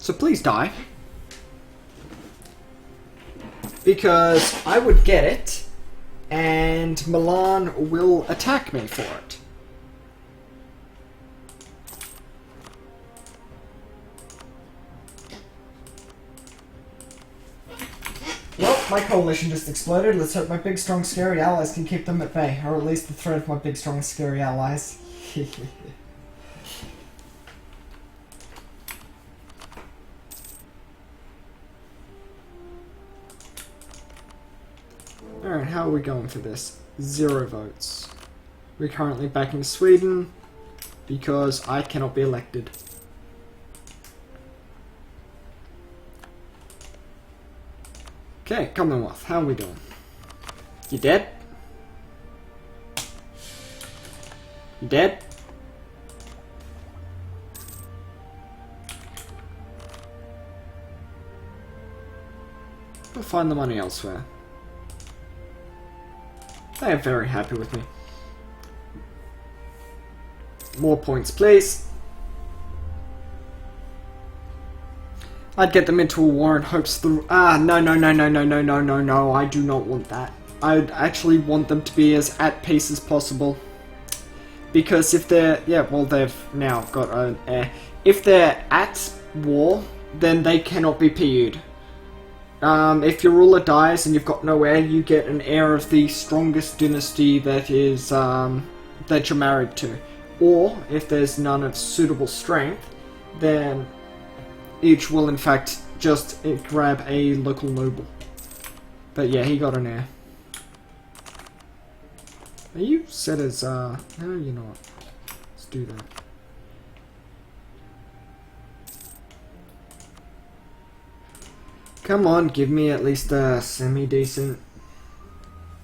So please die. Because I would get it, and Milan will attack me for it. Well, my coalition just exploded. Let's hope my big, strong, scary allies can keep them at bay, or at least the threat of my big, strong, scary allies. Alright, how are we going for this? 0 votes. We're currently backing Sweden because I cannot be elected. Okay, Commonwealth, how are we doing? You dead? You dead? We'll find the money elsewhere. They are very happy with me. More points, please. I'd get them into a war in hopes through. No, I do not want that. I'd actually want them to be as at peace as possible. Because if they're, well, they've now got an heir. If they're at war, then they cannot be PU'd. If your ruler dies and you've got no heir, you get an heir of the strongest dynasty that is, that you're married to. Or, if there's none of suitable strength, then each will in fact just grab a local noble. But yeah, he got an heir. Are you set as, no you're not. Let's do that. Come on, give me at least a semi-decent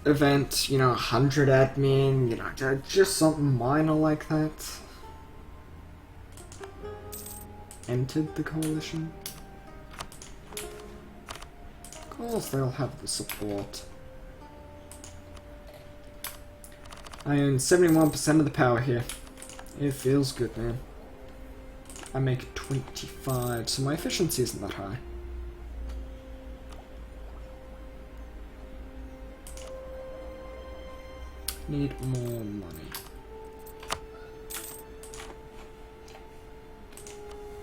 event, you know, 100 admin, you know, just something minor like that. Entered the coalition. Of course they'll have the support. I own 71% of the power here. It feels good, man. I make it 25, so my efficiency isn't that high. Need more money.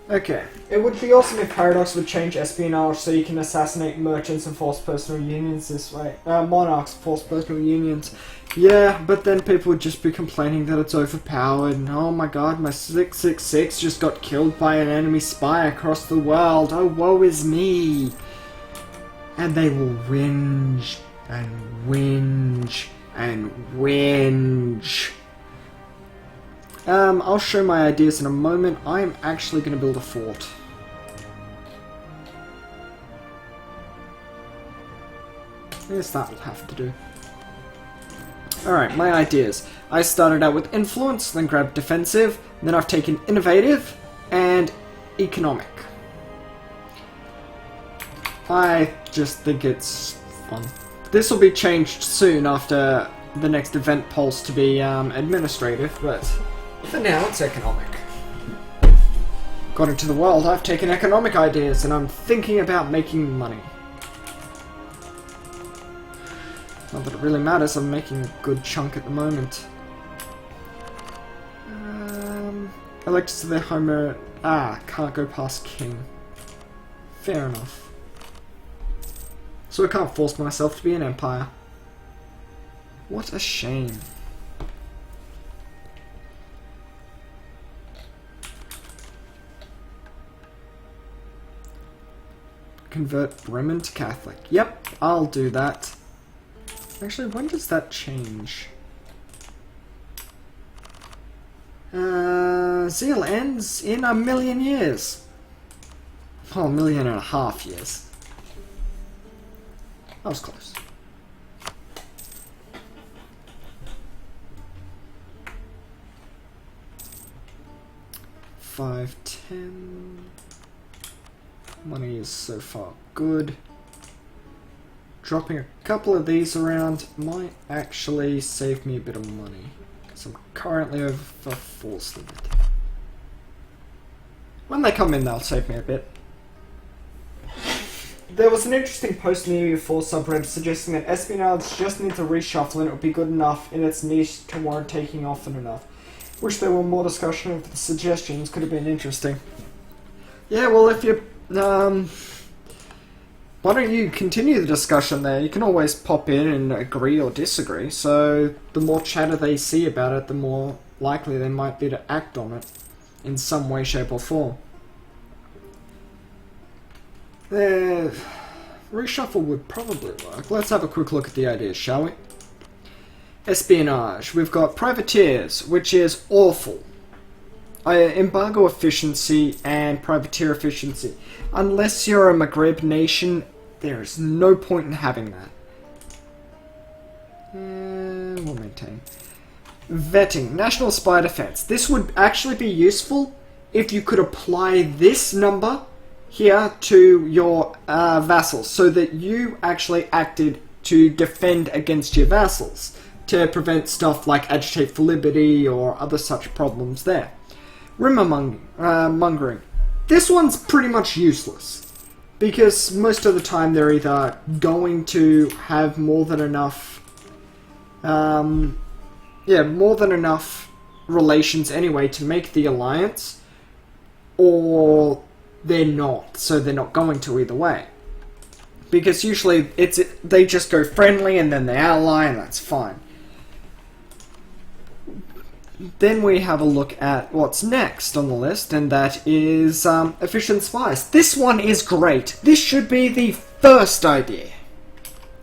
Okay. It would be awesome if Paradox would change espionage so you can assassinate merchants and force personal unions this way. Monarchs force personal unions. Yeah, but then people would just be complaining that it's overpowered and oh my god, my 666 just got killed by an enemy spy across the world. Oh, woe is me. And they will whinge and whinge and whinge. I'll show my ideas in a moment. I'm actually going to build a fort. I guess that will have to do. Alright, my ideas. I started out with influence, then grabbed defensive, then I've taken innovative and economic. I just think it's fun. This will be changed soon after the next event pulse to be administrative, but for now it's economic. Got into the world, I've taken economic ideas and I'm thinking about making money. Not that it really matters, I'm making a good chunk at the moment. Electors to their home merit. Can't go past king. Fair enough. So I can't force myself to be an empire. What a shame. Convert Bremen to Catholic. Yep, I'll do that. Actually, when does that change? Zeal ends in 1,000,000 years. Oh, 1.5 million years. That was close. $5.10. Money is so far good. Dropping a couple of these around might actually save me a bit of money, because I'm currently over force limit. When they come in, they'll save me a bit. There was an interesting post in the EU4 subreddit suggesting that espionage just needs a reshuffle and it would be good enough in its niche to warrant taking often enough. Wish there were more discussion of the suggestions, could have been interesting. Yeah, well, if you, why don't you continue the discussion there? You can always pop in and agree or disagree, so the more chatter they see about it, the more likely they might be to act on it in some way, shape or form. Reshuffle would probably work. Let's have a quick look at the ideas, shall we? Espionage. We've got privateers, which is awful. Embargo efficiency and privateer efficiency. Unless you're a Maghreb nation, there is no point in having that. We'll maintain. Vetting. National spy defense. This would actually be useful if you could apply this number here to your vassals, so that you actually acted to defend against your vassals, to prevent stuff like agitate for liberty or other such problems there. Rumour mongering. This one's pretty much useless, because most of the time they're either going to have more than enough, more than enough relations anyway to make the alliance, or they're not, so they're not going to either way. Because usually they just go friendly and then they ally, and that's fine. Then we have a look at what's next on the list, and that is efficient spies. This one is great. This should be the first idea.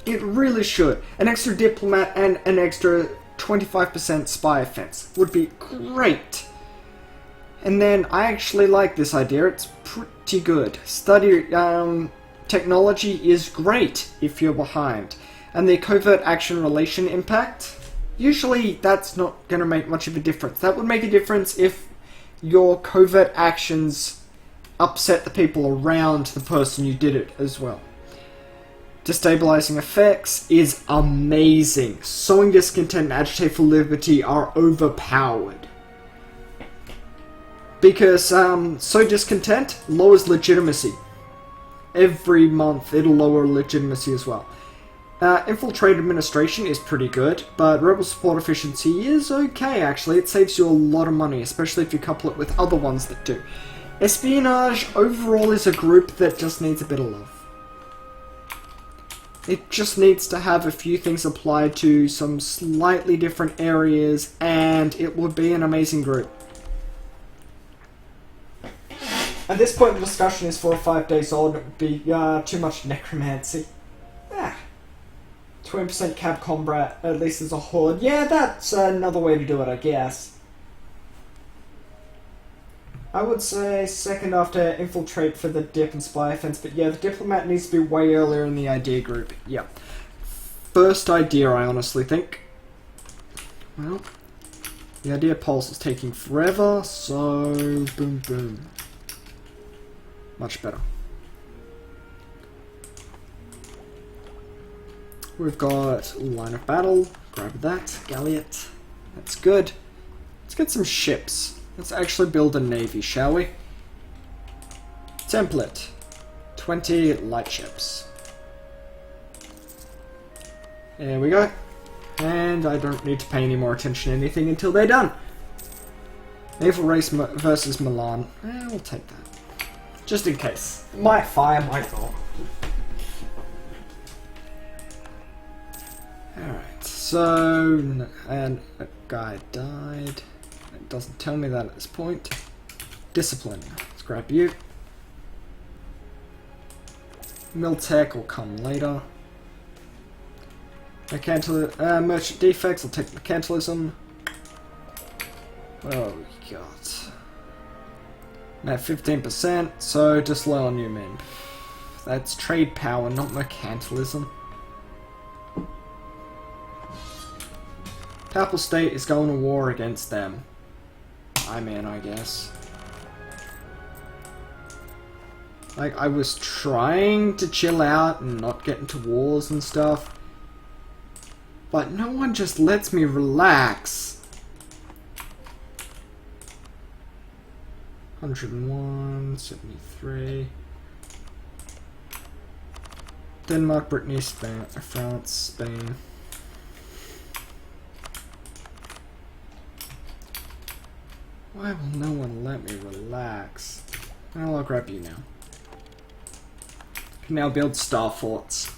It really should. An extra diplomat and an extra 25% spy offense would be great. And then I actually like this idea. It's pretty good. Study technology is great if you're behind. And the covert action relation impact, usually that's not going to make much of a difference. That would make a difference if your covert actions upset the people around the person you did it as well. Destabilizing effects is amazing. Sowing discontent and agitate for liberty are overpowered. Because sow discontent lowers legitimacy. Every month it'll lower legitimacy as well. Infiltrate administration is pretty good, but rebel support efficiency is okay actually. It saves you a lot of money, especially if you couple it with other ones that do. Espionage overall is a group that just needs a bit of love. It just needs to have a few things applied to some slightly different areas, and it would be an amazing group. At this point, the discussion is 4 or 5 days old. It would be too much necromancy. 20% cab combat, at least as a horde. Yeah, that's another way to do it, I guess. I would say second after infiltrate for the dip and spy offense, but yeah, the diplomat needs to be way earlier in the idea group. Yeah. First idea, I honestly think. Well, the idea pulse is taking forever, so boom boom. Much better. We've got line of battle. Grab that. Galliot. That's good. Let's get some ships. Let's actually build a navy, shall we? Template. 20 light ships. There we go. And I don't need to pay any more attention to anything until they're done. Naval race versus Milan. We'll take that. Just in case. Might fire, might not. Alright, so... and a guy died. It doesn't tell me that at this point. Discipline. Let's grab you. Miltech will come later. Merchant defects, I'll take mercantilism. Oh, God. Now 15%, so just low on you, men. That's trade power, not mercantilism. Papal State is going to war against them. I'm in, I guess. Like, I was trying to chill out and not get into wars and stuff, but no one just lets me relax. 101, 73. Denmark, Brittany, Spain, France, Spain. Why will no one let me relax? Well, I'll grab you now. Can now build star forts.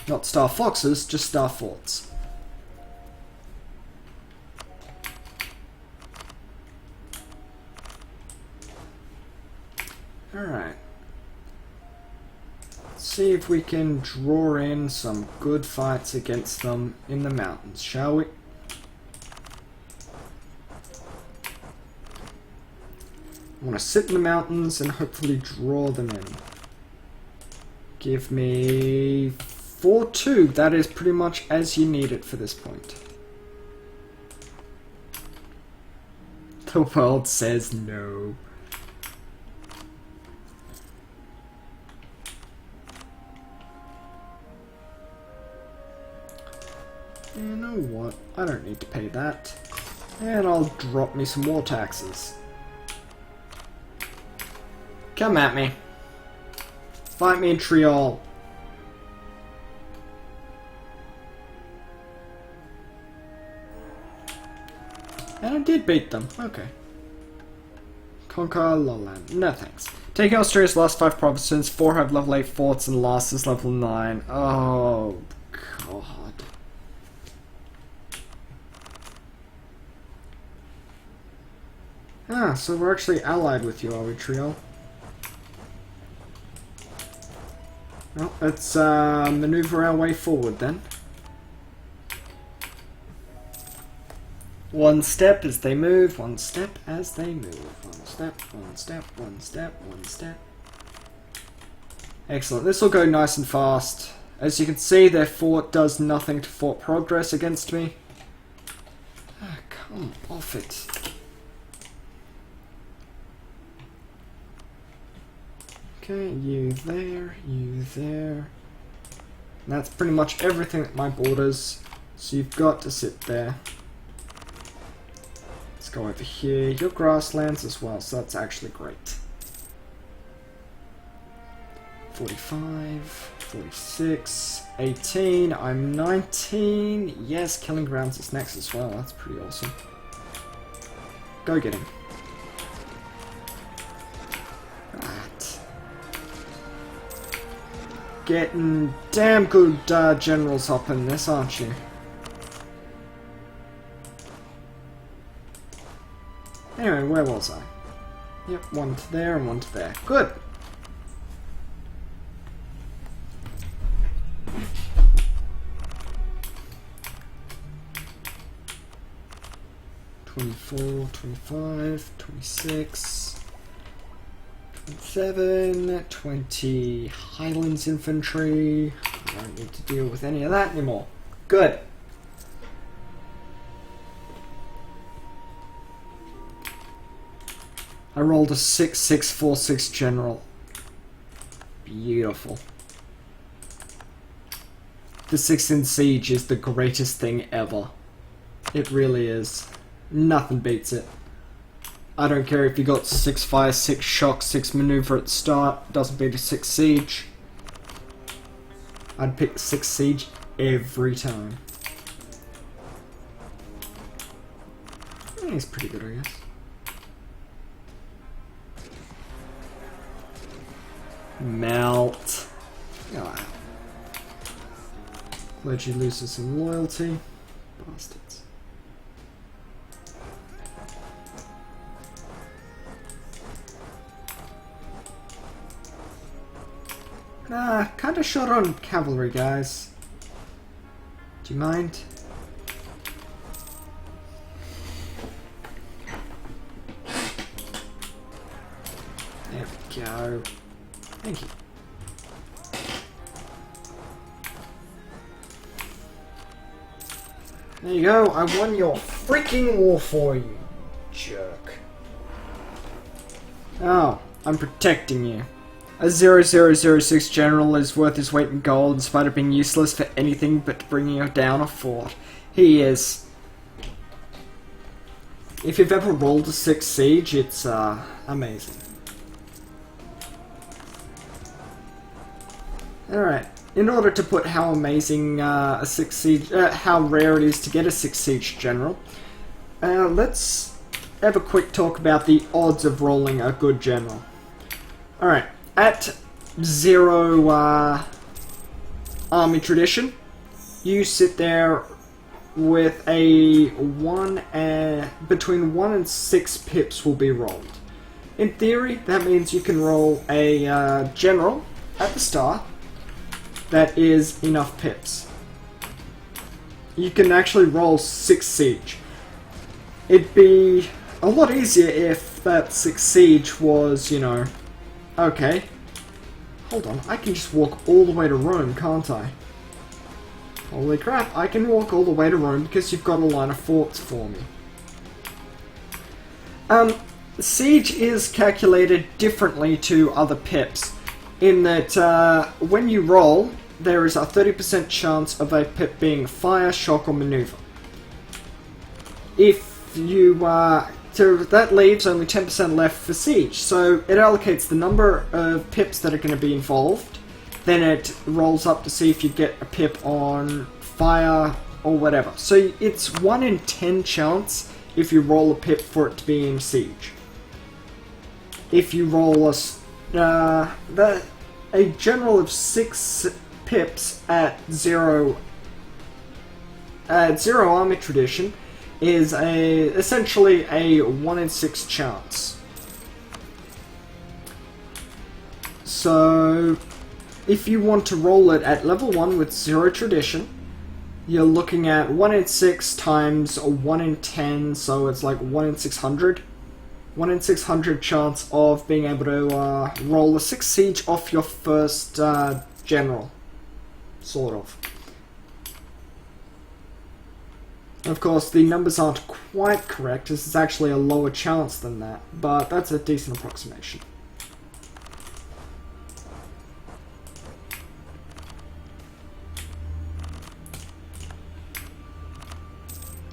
Not star foxes, just star forts. Alright. Let's see if we can draw in some good fights against them in the mountains, shall we? I want to sit in the mountains and hopefully draw them in. Give me 4-2. That is pretty much as you need it for this point. The world says no. You know what? I don't need to pay that. And I'll drop me some war taxes. Come at me. Fight me in Triol. And I did beat them. Okay. Conquer Lowland. No thanks. Taking Austria's last 5 provinces. 4 have level 8 forts and last is level 9. Oh, God. Ah, so we're actually allied with you, are we, Triol? Well, let's maneuver our way forward then. One step as they move, one step as they move. One step, one step, one step, one step. Excellent, this will go nice and fast. As you can see, their fort does nothing to fort progress against me. Ah, come off it. Okay, you there, you there. And that's pretty much everything at my borders, so you've got to sit there. Let's go over here. Your grasslands as well, so that's actually great. 45, 46, 18, I'm 19. Yes, Killing Grounds is next as well, that's pretty awesome. Go get him. Getting damn good generals up in this, aren't you? Anyway, where was I? Yep, one to there and one to there. Good! $24, $25, $26... 7, 20 Highlands infantry. I don't need to deal with any of that anymore. Good. I rolled a 6-6-4-6 general. Beautiful. The 6 in siege is the greatest thing ever. It really is. Nothing beats it. I don't care if you got 6 fire, 6 shock, 6 maneuver at the start, doesn't beat a 6 siege. I'd pick 6 siege every time. He's pretty good, I guess. Melt. Ah. Clergy loses some loyalty. Bastards. Kinda short on cavalry, guys. Do you mind? There we go. Thank you. There you go, I won your freaking war for you, jerk. Oh, I'm protecting you. A 0006 general is worth his weight in gold in spite of being useless for anything but bringing down a fort. He is. If you've ever rolled a 6 siege, it's amazing. Alright, in order to put how amazing a 6 siege, how rare it is to get a 6 siege general, let's have a quick talk about the odds of rolling a good general. Alright, at 0 army tradition, you sit there with a between 1 and 6 pips will be rolled. In theory, that means you can roll a general at the start that is enough pips. You can actually roll 6 siege. It'd be a lot easier if that 6 siege was, you know, okay, hold on, I can just walk all the way to Rome, can't I? Holy crap, I can walk all the way to Rome because you've got a line of forts for me. Siege is calculated differently to other pips, in that when you roll, there is a 30% chance of a pip being fire, shock, or maneuver. If you, so that leaves only 10% left for siege, so it allocates the number of pips that are going to be involved. Then it rolls up to see if you get a pip on fire or whatever. So it's 1 in 10 chance if you roll a pip for it to be in siege. If you roll a general of 6 pips at 0 army tradition is essentially a 1 in 6 chance. So if you want to roll it at level 1 with 0 tradition, you're looking at 1 in 6 times a 1 in 10, so it's like 1 in 600. 1 in 600 chance of being able to roll a 6 siege off your first general. Sort of. Of course, the numbers aren't quite correct, as it's actually a lower chance than that, but that's a decent approximation.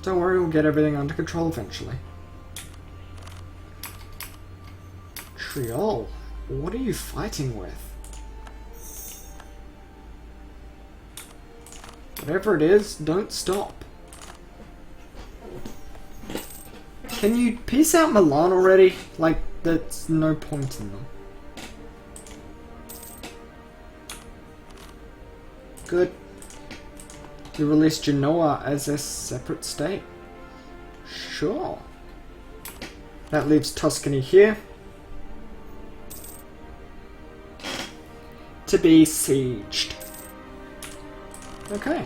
Don't worry, we'll get everything under control eventually. Triol, what are you fighting with? Whatever it is, don't stop. Can you peace out Milan already? Like, there's no point in them. Good. You released Genoa as a separate state. Sure. That leaves Tuscany here to be sieged. Okay.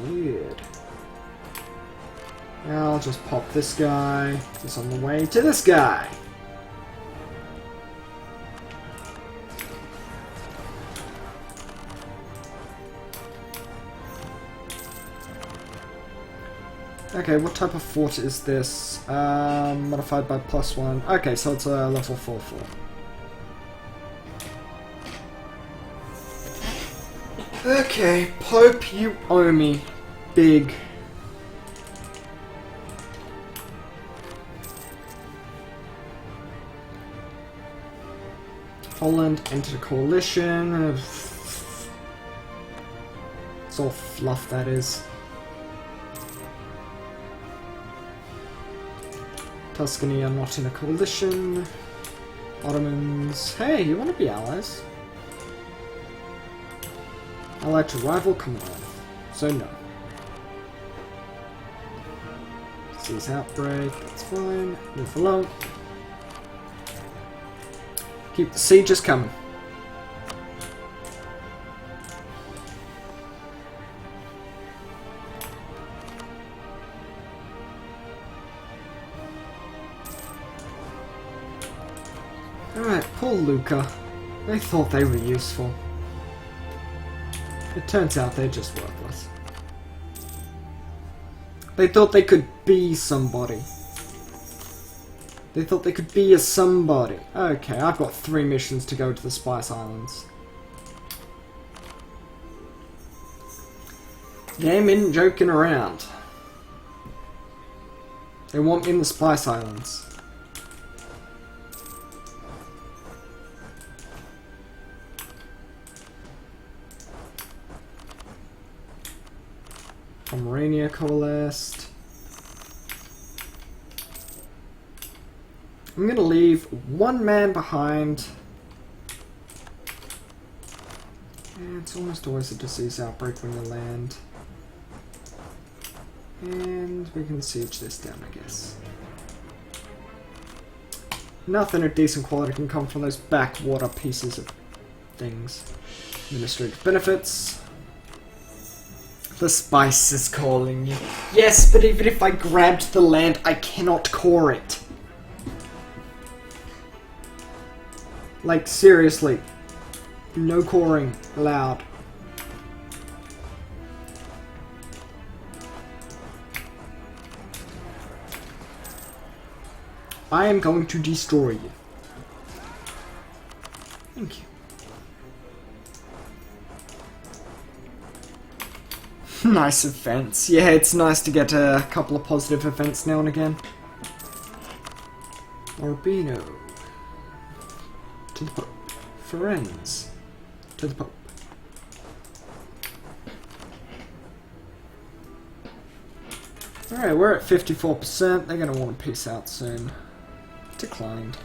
Good. Now I'll just pop this guy. He's on the way to this guy. Okay, what type of fort is this? Modified by +1. Okay, so it's a level 4 fort. Okay, Pope, you owe me. Big. Holland entered a coalition. It's all fluff, that is. Tuscany are not in a coalition. Ottomans. Hey, you want to be allies? Allied to rival Commonwealth. So no. Disease outbreak, that's fine. Move along. Keep the sieges coming. Alright, poor Lucca. They thought they were useful. It turns out they're just worthless. They thought they could be somebody. They thought they could be a somebody. Okay, I've got 3 missions to go to the Spice Islands. Game isn't joking around. They want me in the Spice Islands. Pomerania coalesced. I'm gonna leave one man behind. And it's almost always a disease outbreak when you land. And we can siege this down, I guess. Nothing of decent quality can come from those backwater pieces of things. Administrative benefits. The spice is calling you. Yes, but even if I grabbed the land, I cannot core it. Like, seriously. No coring allowed. I am going to destroy you. Thank you. Nice events. Yeah, it's nice to get a couple of positive events now and again. Orbino. To the Pope. Firenze. To the Pope. Alright, we're at 54%. They're going to want to peace out soon. Declined.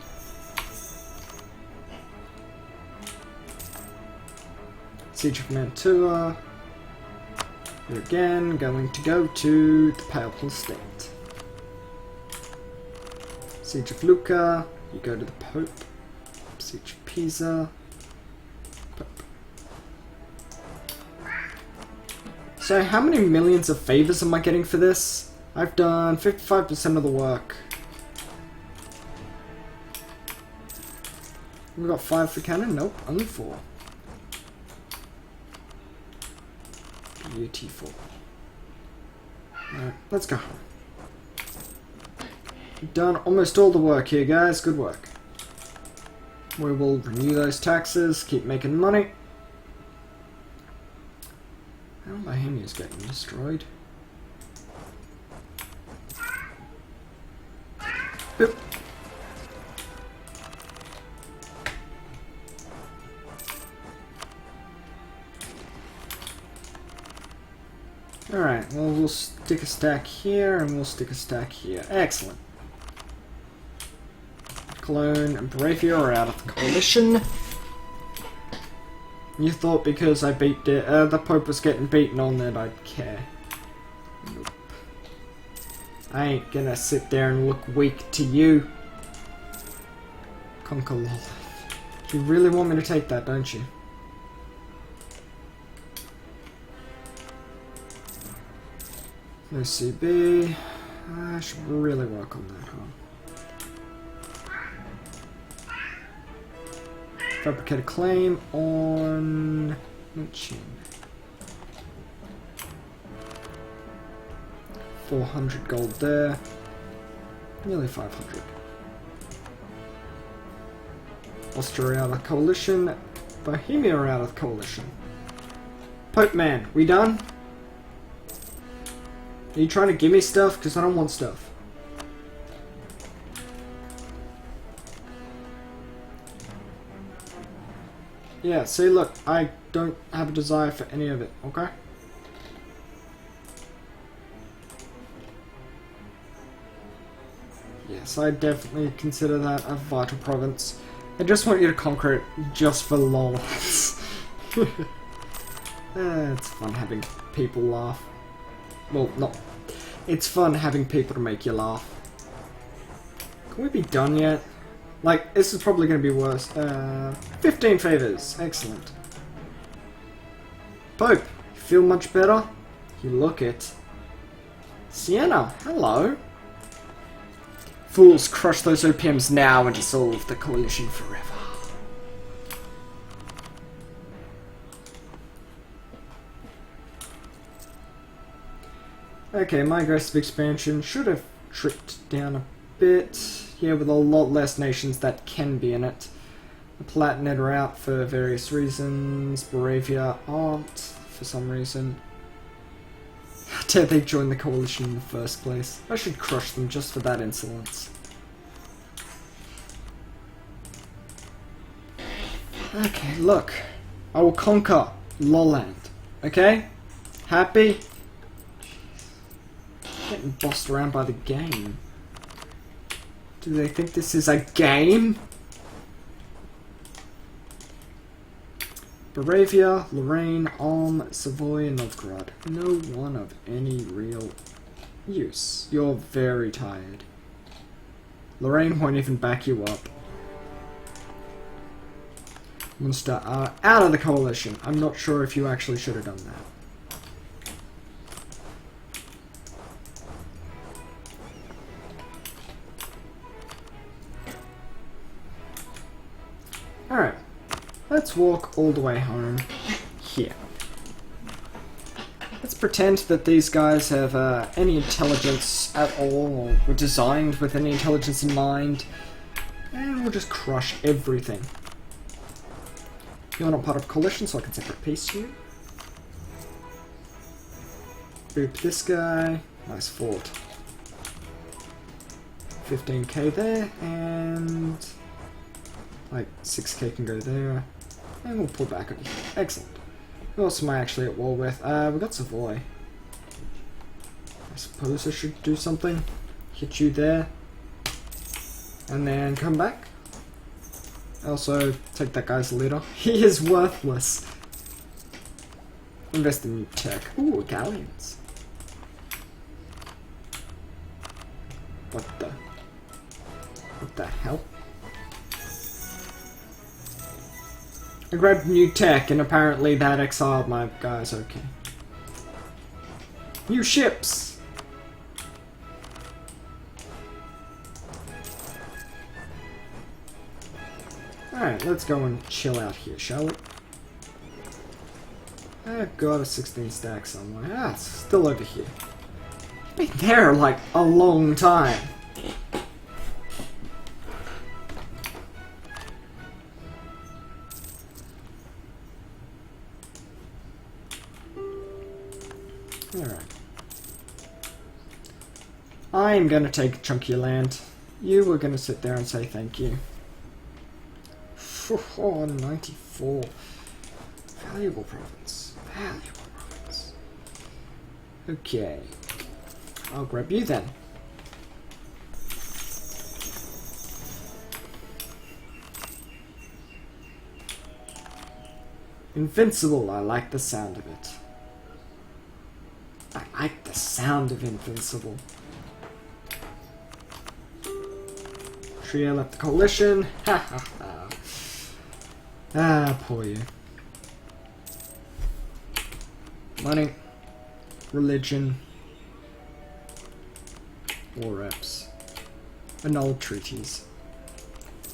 Siege of Mantua. We're again going to go to the Papal State. Siege of Lucca. You go to the Pope. Siege of Pisa. Pope. So how many millions of favors am I getting for this? I've done 55% of the work. We got 5 for cannon? Nope, only 4. Beautiful. Alright, let's go home. We've done almost all the work here, guys. Good work. We will renew those taxes, keep making money. How Bohemia's getting destroyed? Boop. Alright, well, we'll stick a stack here, and we'll stick a stack here. Excellent. Cologne and Bravia are out of the coalition. You thought because I beat the Pope was getting beaten on that I'd care. Nope. I ain't gonna sit there and look weak to you. Conquer Lolith. You really want me to take that, don't you? No CB. I should really work on that, huh? Fabricate a claim on Chin. 400 gold there. Nearly 500. Austria out of coalition. Bohemia are out of coalition. Pope man, we done? Are you trying to give me stuff? Because I don't want stuff. Yeah, see, look, I don't have a desire for any of it, okay? Yes, I definitely consider that a vital province. I just want you to conquer it just for lols. It's fun having people laugh. Well, not. It's fun having people to make you laugh. Can we be done yet? Like, this is probably going to be worse. 15 favors. Excellent. Pope, you feel much better? You look it. Sienna, hello. Fools, crush those OPMs now and dissolve the coalition forever. Okay, my aggressive expansion should have tripped down a bit. Yeah, with a lot less nations that can be in it. The Palatinate are out for various reasons. Moravia aren't, for some reason. How dare they join the coalition in the first place? I should crush them just for that insolence. Okay, look. I will conquer Lolland. Okay? Happy? Getting bossed around by the game. Do they think this is a game? Moravia, Lorraine, Ulm, Savoy, and Novgorod. No one of any real use. You're very tired. Lorraine won't even back you up. Munster are out of the coalition. I'm not sure if you actually should have done that. Alright, let's walk all the way home here. Let's pretend that these guys have any intelligence at all, or were designed with any intelligence in mind, and we'll just crush everything. You're not part of coalition, so I can separate peace you. Boop this guy. Nice fort. 15k there, and like 6k can go there, and we'll pull back on you. Excellent. Who else am I actually at war with? We got Savoy. I suppose I should do something. Hit you there, and then come back. Also, take that guy's leader. He is worthless. Invest in new tech. Ooh, galleons. What the hell? I grabbed new tech, and apparently that exiled my guys. Okay. New ships! Alright, let's go and chill out here, shall we? I've got a 16 stack somewhere. Ah, it's still over here. Been there like a long time. Alright. I'm gonna take a chunk of your land. You were gonna sit there and say thank you. Oh, 94. Valuable province. Valuable province. Okay. I'll grab you then. Invincible, I like the sound of it. I like the sound of invincible. Trio left the coalition. Ha ha ha. Ah, poor you. Money. Religion. War reps. Annulled treaties.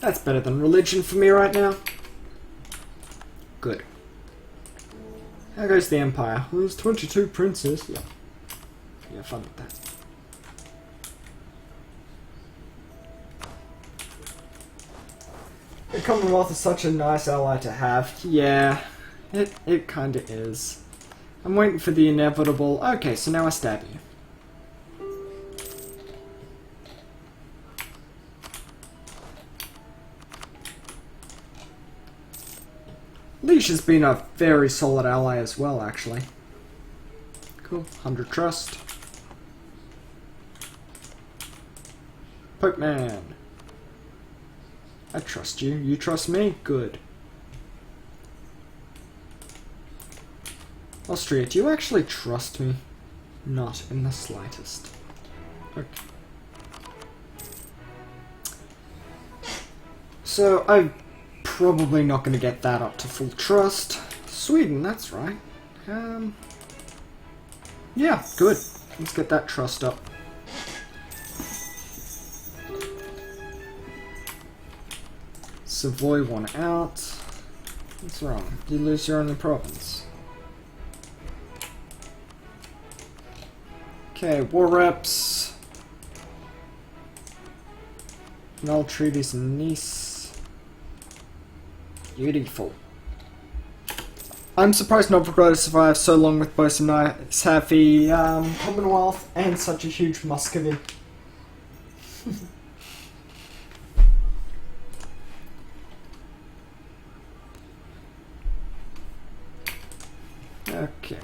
That's better than religion for me right now. Good. How goes the Empire? Well, there's 22 princes. Yeah. Yeah, fun with that. The Commonwealth is such a nice ally to have. Yeah, it kinda is. I'm waiting for the inevitable. Okay, so now I stab you. Leash has been a very solid ally as well, actually. Cool. 100 trust. Pope Man. I trust you. You trust me? Good. Austria, do you actually trust me? Not in the slightest. Okay. So, I'm probably not going to get that up to full trust. Sweden, that's right. Yeah, good. Let's get that trust up. Savoy one out. What's wrong? You lose your only province. Okay, war reps. Null treaties in Nice. Beautiful. I'm surprised Novgorod survived so long with both a nice happy Commonwealth and such a huge Muscovy. Okay.